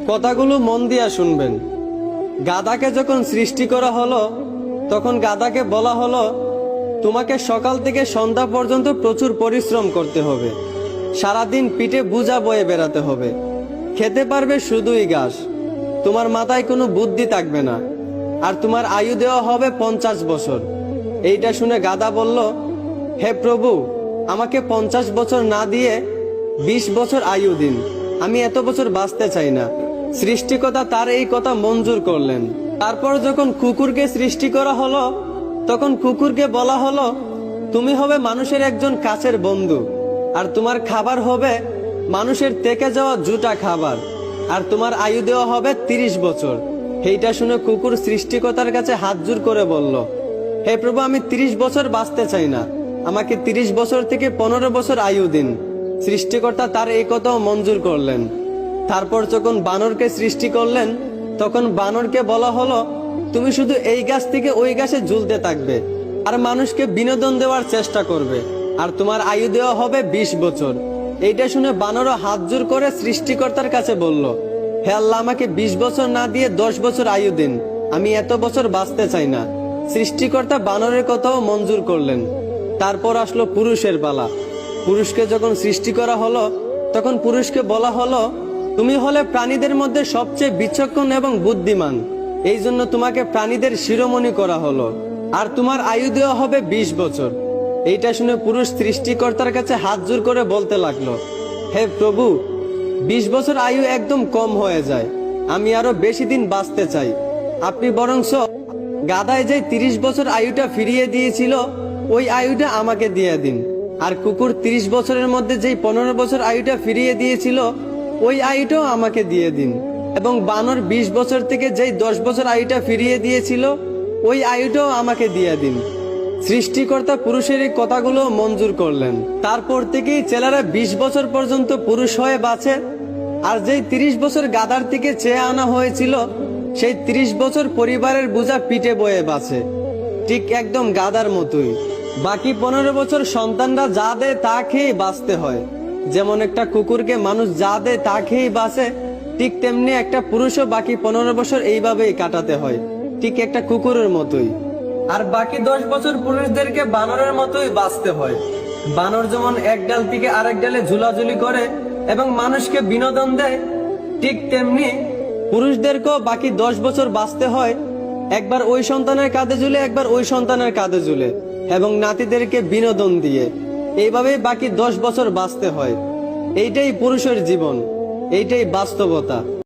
কথাগুলো মন দিয়া শুনবেন। গাধাকে যখন সৃষ্টি করা হলো তখন গাধাকে বলা হলো, তোমাকে সকাল থেকে সন্ধ্যা পর্যন্ত প্রচুর পরিশ্রম করতে হবে, সারাদিন পিঠে বোঝা বয়ে বেড়াতে হবে, খেতে পারবে শুধুই ঘাস, তোমার মাথায় কোনো বুদ্ধি থাকবে না, আর তোমার আয়ু দেওয়া হবে 50 বছর। এইটা শুনে গাধা বলল, হে প্রভু, আমাকে 50 বছর না দিয়ে 20 বছর আয়ু দিন, আমি এত বছর বাঁচতে চাই না। সৃষ্টিকর্তা তার এই কথা মঞ্জুর করলেন। তারপর যখন কুকুরকে সৃষ্টি করা হলো তখন কুকুরকে বলা হলো, তুমি হবে মানুষের একজন কাছের বন্ধু, আর তোমার খাবার হবে মানুষের থেকে যাওয়া জুটা খাবার, আর তোমার আয়ু দেওয়া হবে 30 বছর। এইটা শুনে কুকুর সৃষ্টিকর্তার কাছে হাত জোড় করে বলল, হে প্রভু, আমি 30 বছর বাঁচতে চাই না, আমাকে 30 বছর থেকে 15 বছর আয়ু দিন। সৃষ্টিকর্তা তার এই কথাও মঞ্জুর করলেন। তারপর যখন বানরকে সৃষ্টি করলেন তখন বানরকে বলা হলো, তুমি শুধু এই গাছ থেকে ওই গাছে ঝুলতে থাকবে আর মানুষকে বিনোদন দেওয়ার চেষ্টা করবে, আর তোমার আয়ু দেওয়া হবে 20 বছর। এইটা শুনে বানরও হাত জোড় করে সৃষ্টিকর্তার কাছে বলল, হে আল্লাহ, আমাকে 20 বছর না দিয়ে 10 বছর আয়ু দিন, আমি এত বছর বাঁচতে চাই না। সৃষ্টিকর্তা বানরের কথাও মঞ্জুর করলেন। তারপর আসলো পুরুষের পালা। পুরুষকে যখন সৃষ্টি করা হলো তখন পুরুষকে বলা হলো, তুমি হলে প্রাণীদের মধ্যে সবচেয়ে বিচক্ষণ এবং বুদ্ধিমান, এই জন্য তোমাকে প্রাণীদের শিরোমণি করা হলো, আর তোমার আয়ু দেওয়া হবে 20 বছর। এইটা শুনে পুরুষ সৃষ্টিকর্তার কাছে হাত জোড় করে বলতে লাগলো, হে প্রভু, 20 বছর আয়ু একদম কম হয়ে যায়, আমি আরো বেশি দিন বাঁচতে চাই, আপনি বরংস গাধায় যে 30 বছর আয়ুটা ফিরিয়ে দিয়েছিল ওই আয়ুটা আমাকে দিয়ে দিন, আর কুকুর 30 বছরের মধ্যে যেই 15 বছর আয়ুটা ফিরিয়ে দিয়েছিল ওই আয়ুটাও আমাকে দিয়ে দিন, এবং বানর 20 বছর থেকে যেই 10 বছর আয়ুটা ফিরিয়ে দিয়েছিল ওই আয়ুটাও আমাকে দিয়ে দিন। সৃষ্টিকর্তা পুরুষের এই কথাগুলো মঞ্জুর করলেন। তারপর থেকেই ছেলেরা 20 বছর পর্যন্ত পুরুষ হয়ে বাঁচে, আর যেই 30 বছর গাধার থেকে চেয়ে আনা হয়েছিল সেই 30 বছর পরিবারের বোঝা পিঠে বয়ে বাঁচে, ঠিক একদম গাধার মতোই। বাকি 15 বছর সন্তানরা যা দেয় তা খেয়ে বাঁচতে হয়। যেমন একটা কুকুরকে মানুষ যা দেয় তা খেয়েই বাঁচে, ঠিক তেমনি একটা পুরুষও বাকি 15 বছর এইভাবেই কাটাতে হয়, ঠিক একটা কুকুরের মতোই। আর বাকি 10 বছর পুরুষদেরকে বানরের মতোই বাঁচতে হয়। বানর যেমন এক ডাল থেকে আরেক ডালে ঝুলাঝুলি করে এবং মানুষকে বিনোদন দেয়, ঠিক তেমনি পুরুষদেরকেও বাকি 10 বছর বাঁচতে হয়, একবার ওই সন্তানের কাঁধে ঝুলে একবার ওই সন্তানের কাঁধে ঝুলে, এবং নাতিদেরকে বিনোদন দিয়ে এইভাবেই বাকি 10 বছর বাঁচতে হয়। এইটাই পুরুষের জীবন, এইটাই বাস্তবতা।